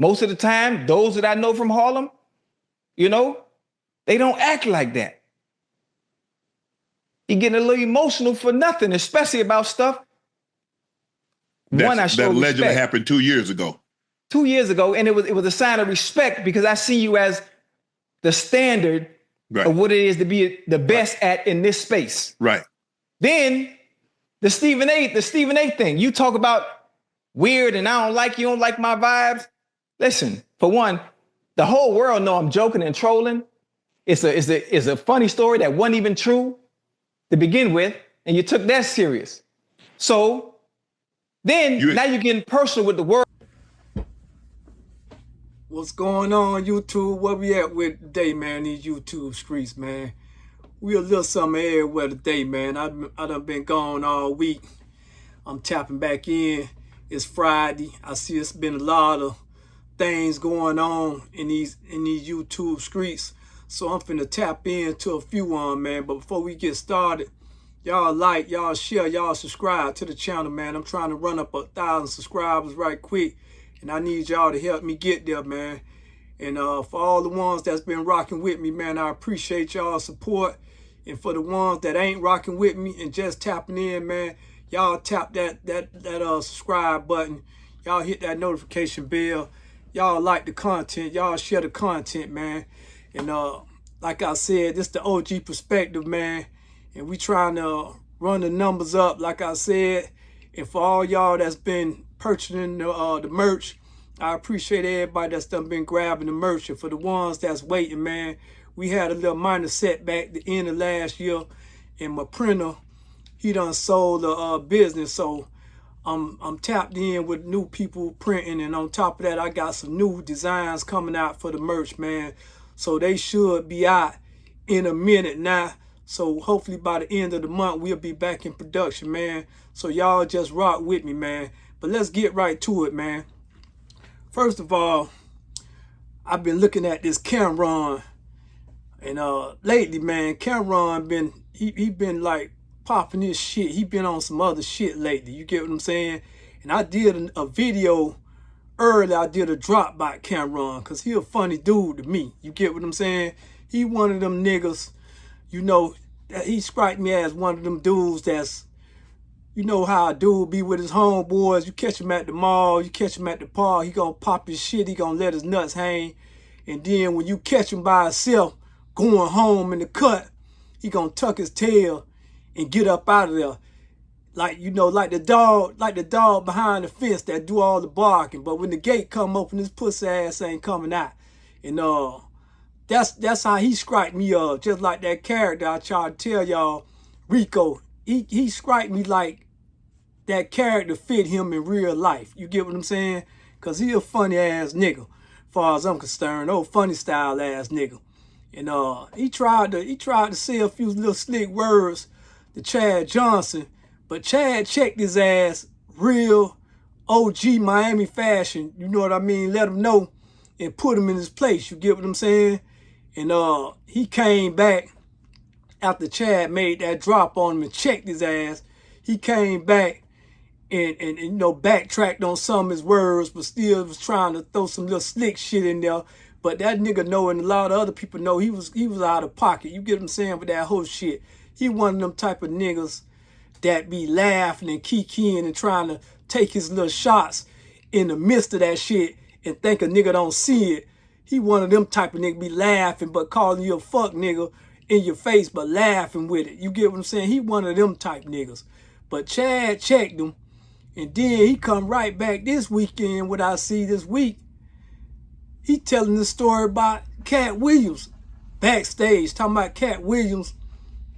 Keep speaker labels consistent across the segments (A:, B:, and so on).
A: Most of the time, those that I know from Harlem, you know, they don't act like that. You getting a little emotional for nothing, especially about stuff.
B: That allegedly happened 2 years ago.
A: 2 years ago, and it was a sign of respect because I see you as the standard of what it is to be the best at in this space.
B: Right.
A: Then the Stephen A thing. You talk about weird and I don't like you, don't like my vibes. Listen, for one, the whole world know I'm joking and trolling. It's a funny story that wasn't even true to begin with, and you took that serious. So then now you're getting personal with the world.
C: What's going on, YouTube? Where we at with today, man? These YouTube streets, man. We a little something everywhere today, man. I done been gone all week. I'm tapping back in. It's Friday. I see it's been a lot of things going on in these YouTube streets. So I'm finna tap into a few of them, man. But before we get started, y'all like, y'all share, y'all subscribe to the channel, man. I'm trying to run up 1,000 subscribers right quick. And I need y'all to help me get there, man. And for all the ones that's been rocking with me, man, I appreciate y'all's support. And for the ones that ain't rocking with me and just tapping in, man, y'all tap that subscribe button. Y'all hit that notification bell. Y'all like the content. Y'all share the content, man. And like I said, this the OG perspective, man. And we trying to run the numbers up, like I said. And for all y'all that's been purchasing the merch, I appreciate everybody that's done been grabbing the merch. And for the ones that's waiting, man, we had a little minor setback the end of last year, and my printer, he done sold the business. So I'm tapped in with new people printing, and on top of that, I got some new designs coming out for the merch, man. So they should be out in a minute now. So hopefully by the end of the month, we'll be back in production, man. So y'all just rock with me, man. But let's get right to it, man. First of all, I've been looking at this Camron. And lately, man, Camron he been like popping his shit. He been on some other shit lately. You get what I'm saying? And I did a video earlier. I did a drop by Camron because he a funny dude to me. You get what I'm saying? He one of them niggas, you know, he strike me as one of them dudes that's, you know how a dude be with his homeboys. You catch him at the mall, you catch him at the park, he gonna pop his shit, he gonna let his nuts hang. And then when you catch him by himself going home in the cut, he gonna tuck his tail and get up out of there. Like, you know, like the dog behind the fence that do all the barking. But when the gate come open, his pussy ass ain't coming out. And that's how he strike me up. Just like that character I tried to tell y'all, Rico. He strike me like that character fit him in real life. You get what I'm saying? Because he a funny ass nigga, as far as I'm concerned. Oh, funny style ass nigga. And he tried to say a few little slick words to Chad Johnson, but Chad checked his ass real OG Miami fashion. You know what I mean? Let him know and put him in his place. You get what I'm saying? And he came back after Chad made that drop on him and checked his ass. He came back and you know, backtracked on some of his words, but still was trying to throw some little slick shit in there. But that nigga know, and a lot of other people know, he was out of pocket. You get what I'm saying? With that whole shit. He one of them type of niggas that be laughing and kikiing and trying to take his little shots in the midst of that shit and think a nigga don't see it. He one of them type of nigga be laughing but calling you a fuck nigga in your face but laughing with it. You get what I'm saying? He one of them type niggas. But Chad checked him, and then he come right back this weekend, what I see this week. He telling the story about Cat Williams backstage, talking about Cat Williams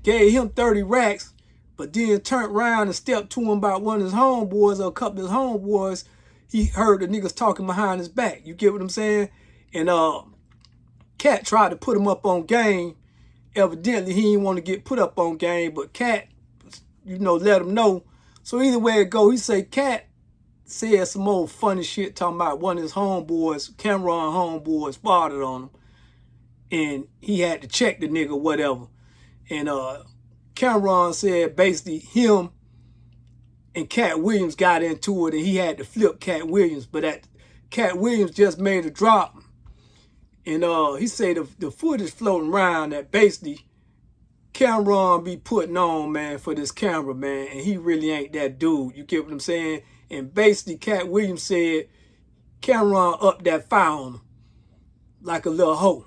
C: gave him 30 racks, but then turned around and stepped to him about one of his homeboys or a couple of his homeboys. He heard the niggas talking behind his back. You get what I'm saying? And Cat tried to put him up on game. Evidently, he didn't want to get put up on game, but Cat, you know, let him know. So either way it go, he say Cat said some old funny shit talking about one of his homeboys, Camron homeboys, farted on him. And he had to check the nigga, whatever. And Camron said basically him and Cat Williams got into it, and he had to flip Cat Williams. But Cat Williams just made a drop. And he said the footage floating around that basically Camron be putting on, man, for this camera, man. And he really ain't that dude. You get what I'm saying? And basically Cat Williams said Camron up that fire on him like a little hoe.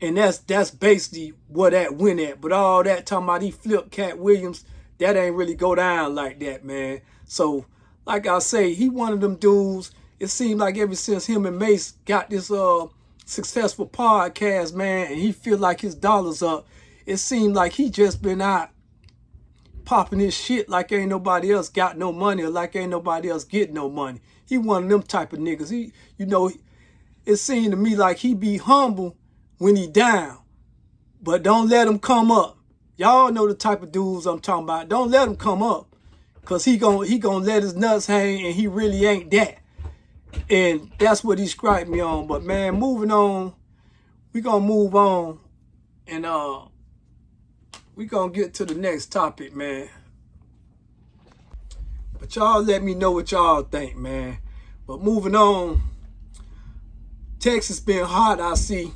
C: And that's basically what that went at. But all that talking about he flipped Cat Williams, that ain't really go down like that, man. So, like I say, he one of them dudes. It seemed like ever since him and Mace got this successful podcast, man, and he feel like his dollar's up, it seemed like he just been out popping his shit like ain't nobody else got no money or like ain't nobody else get no money. He one of them type of niggas. He, you know, it seemed to me like he be humble when he down, but don't let him come up. Y'all know the type of dudes I'm talking about. Don't let him come up, cause he gonna let his nuts hang, and he really ain't that. And that's what he scraped me on. But man, moving on, we gonna move on, and we gonna get to the next topic, man. But y'all let me know what y'all think, man. But moving on, Texas been hot, I see,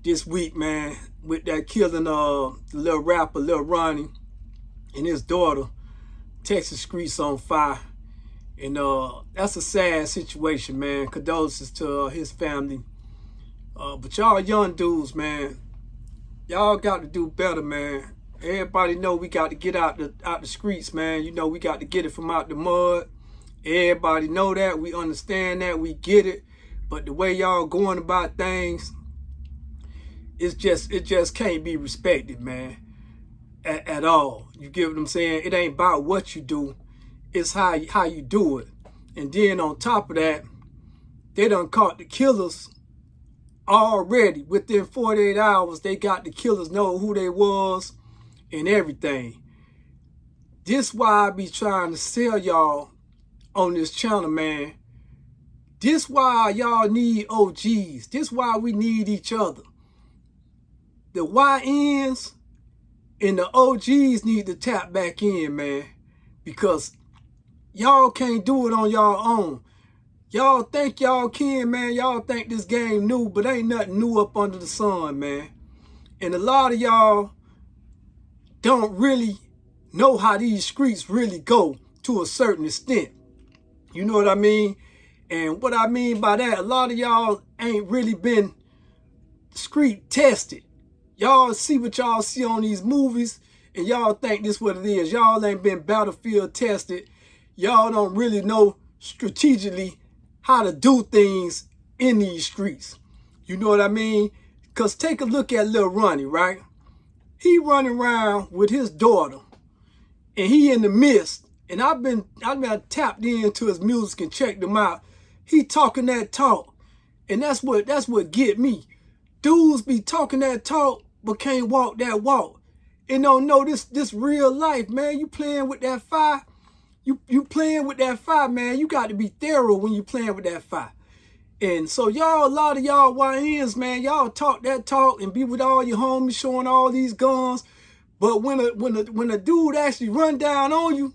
C: this week, man, with that killing the little rapper, Lil Ronni, and his daughter. Texas streets on fire. And that's a sad situation, man. Condolences to his family. But y'all young dudes, man, y'all got to do better, man. Everybody know we got to get out the streets, man. You know, we got to get it from out the mud. Everybody know that. We understand that. We get it. But the way y'all going about things, it just can't be respected, man, at all. You get what I'm saying? It ain't about what you do. It's how you do it. And then on top of that, they done caught the killers already. Within 48 hours, they got the killers, know who they was and everything. This why I be trying to sell y'all on this channel, man. This why y'all need OGs. This why we need each other. The YNs and the OGs need to tap back in, man. Because y'all can't do it on y'all own. Y'all think y'all can, man. Y'all think this game new, but ain't nothing new up under the sun, man. And a lot of y'all don't really know how these streets really go to a certain extent. You know what I mean? And what I mean by that, a lot of y'all ain't really been street tested. Y'all see what y'all see on these movies, and y'all think this what it is. Y'all ain't been battlefield tested. Y'all don't really know strategically how to do things in these streets. You know what I mean? Because take a look at Lil Ronni, right? He running around with his daughter, and he in the midst. And I've been tapped into his music and checked him out. He talking that talk, and that's what get me. Dudes be talking that talk, but can't walk that walk. And don't know this real life, man. You playing with that fire. You playing with that fire, man. You got to be thorough when you playing with that fire. And so y'all, a lot of y'all YNs, man, y'all talk that talk and be with all your homies showing all these guns. But when a dude actually run down on you,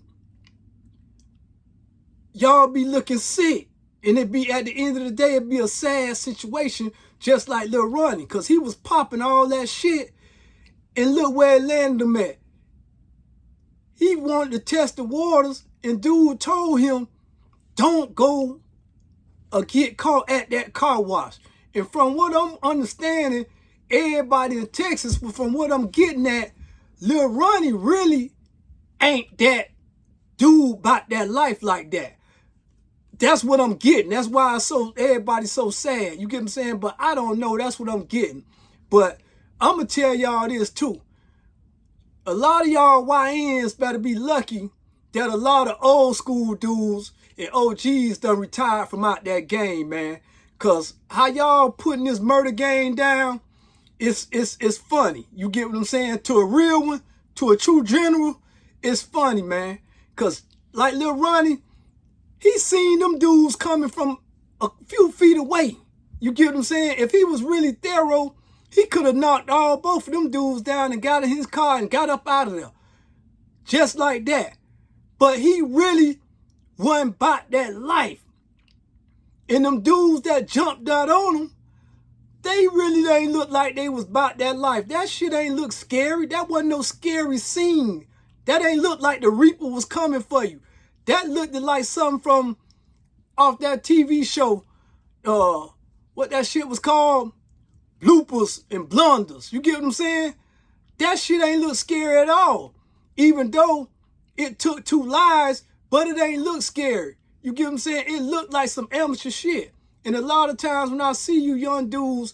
C: y'all be looking sick. And it be, at the end of the day, it be a sad situation, just like Lil Ronni, because he was popping all that shit, and look where it landed him at. He wanted to test the waters, and dude told him, don't go or get caught at that car wash. And from what I'm understanding, everybody in Texas, from what I'm getting at, Lil Ronni really ain't that dude about that life like that. That's what I'm getting. That's why everybody's so sad. You get what I'm saying? But I don't know. That's what I'm getting. But I'm going to tell y'all this too. A lot of y'all YNs better be lucky that a lot of old school dudes and OGs done retired from out that game, man. Because how y'all putting this murder game down, it's funny. You get what I'm saying? To a real one, to a true general, it's funny, man. Because like Lil Ronni, he seen them dudes coming from a few feet away. You get what I'm saying? If he was really thorough, he could have knocked both of them dudes down and got in his car and got up out of there. Just like that. But he really wasn't about that life. And them dudes that jumped out on them, they really ain't look like they was about that life. That shit ain't look scary. That wasn't no scary scene. That ain't look like the Reaper was coming for you. That looked like something from off that TV show. What that shit was called? Bloopers and blunders. You get what I'm saying? That shit ain't look scary at all. Even though it took 2 lives, but it ain't look scary. You get what I'm saying? It looked like some amateur shit. And a lot of times when I see you young dudes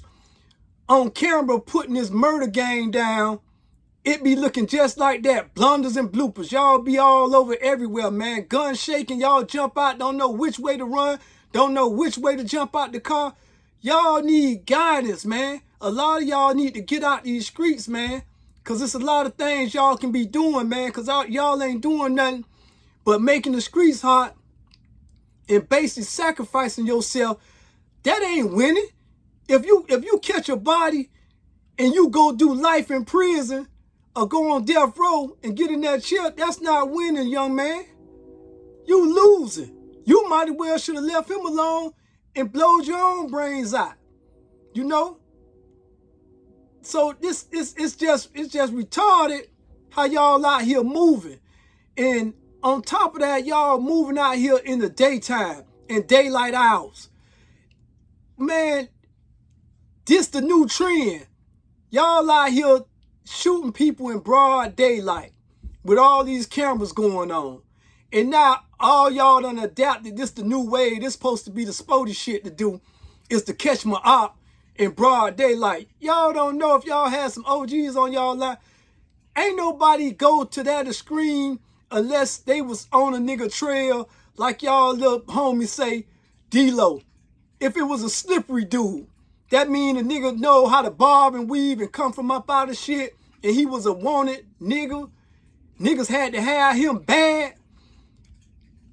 C: on camera putting this murder game down, it be looking just like that. Blunders and bloopers. Y'all be all over everywhere, man. Gun shaking. Y'all jump out. Don't know which way to run. Don't know which way to jump out the car. Y'all need guidance, man. A lot of y'all need to get out these streets, man. Because it's a lot of things y'all can be doing, man. Because y'all ain't doing nothing but making the streets hot and basically sacrificing yourself. That ain't winning. If you catch a body and you go do life in prison or go on death row and get in that chair, that's not winning, young man. You losing. You might as well should have left him alone and blowed your own brains out. You know? So it's just retarded how y'all out here moving. And on top of that, y'all moving out here in the daytime and daylight hours. Man, this the new trend. Y'all out here shooting people in broad daylight with all these cameras going on. And now all y'all done adapted. This the new way. This supposed to be the sporty shit to do, is to catch my op in broad daylight. Y'all don't know if y'all had some OGs on y'all line. Ain't nobody go to that screen unless they was on a nigga trail like y'all little homies say, D-Lo. If it was a slippery dude, that mean a nigga know how to bob and weave and come from up out of shit, and he was a wanted nigga. Niggas had to have him bad.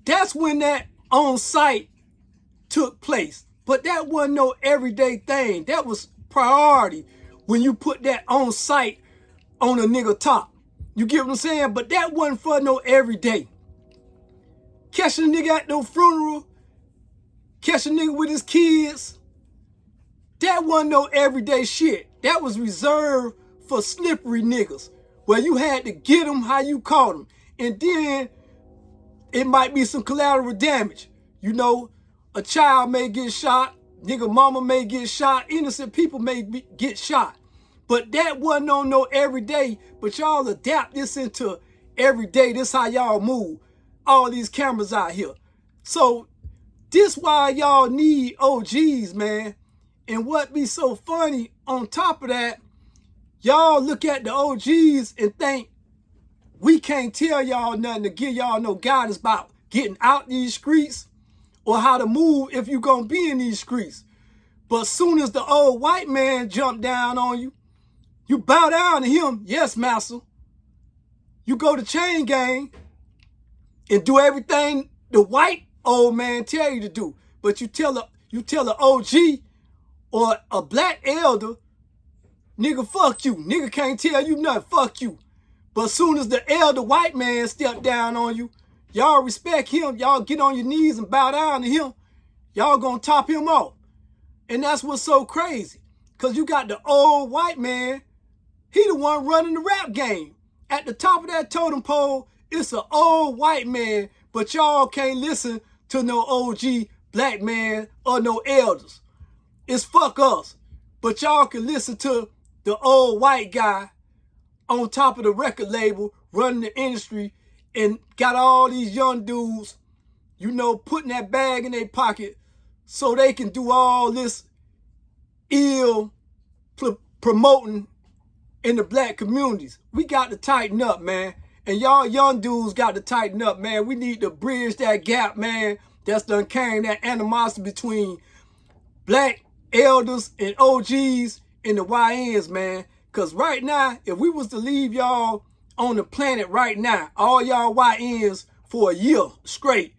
C: That's when that on site took place. But that wasn't no everyday thing. That was priority when you put that on site on a nigga top. You get what I'm saying? But that wasn't for no everyday. Catching a nigga at no funeral, catch a nigga with his kids, that wasn't no everyday shit. That was reserved for slippery niggas, where you had to get them how you caught them. And then it might be some collateral damage. You know, a child may get shot, nigga mama may get shot, innocent people may get shot. But that wasn't on no everyday, but y'all adapt this into everyday. This how y'all move. All these cameras out here. So this why y'all need OGs, man. And what be so funny, on top of that, y'all look at the OGs and think we can't tell y'all nothing to give y'all no guidance about getting out these streets or how to move if you gonna be in these streets. But soon as the old white man jump down on you, you bow down to him. Yes, master. You go to chain gang and do everything the white old man tell you to do. But you tell a OG or a black elder, nigga, fuck you. Nigga can't tell you nothing. Fuck you. But soon as the elder white man step down on you, y'all respect him. Y'all get on your knees and bow down to him. Y'all gonna top him off. And that's what's so crazy. Because you got the old white man. He the one running the rap game. At the top of that totem pole, it's an old white man. But y'all can't listen to no OG black man or no elders. It's fuck us. But y'all can listen to the old white guy on top of the record label running the industry and got all these young dudes, you know, putting that bag in their pocket so they can do all this ill promoting in the black communities. We got to tighten up, man. And y'all young dudes got to tighten up, man. We need to bridge that gap, man. That's done carrying that animosity between black elders and OGs and the YNs, man. Because right now, if we was to leave y'all on the planet right now, all y'all YNs for a year straight,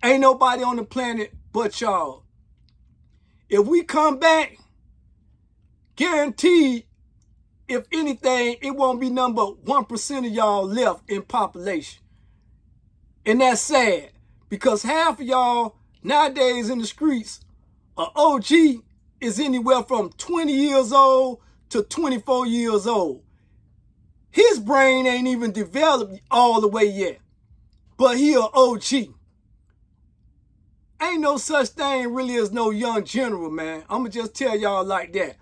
C: ain't nobody on the planet but y'all. If we come back, guaranteed, if anything, it won't be number 1% of y'all left in population. And that's sad, because half of y'all nowadays in the streets An OG is anywhere from 20 years old to 24 years old. His brain ain't even developed all the way yet, but he an OG. Ain't no such thing really as no young general, man. I'ma just tell y'all like that.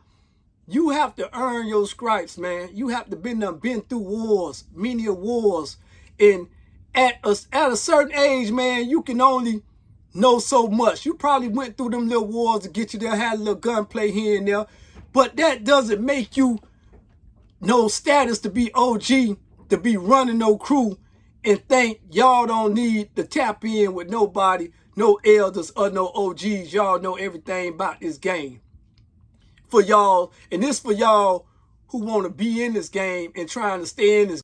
C: You have to earn your stripes, man. You have to been through wars, many wars. And at a certain age, man, you can only know so much. You probably went through them little wars to get you there, had a little gunplay here and there. But that doesn't make you no status to be OG, to be running no crew, and think y'all don't need to tap in with nobody, no elders or no OGs. Y'all know everything about this game. For y'all, and this for y'all who want to be in this game and trying to stay in this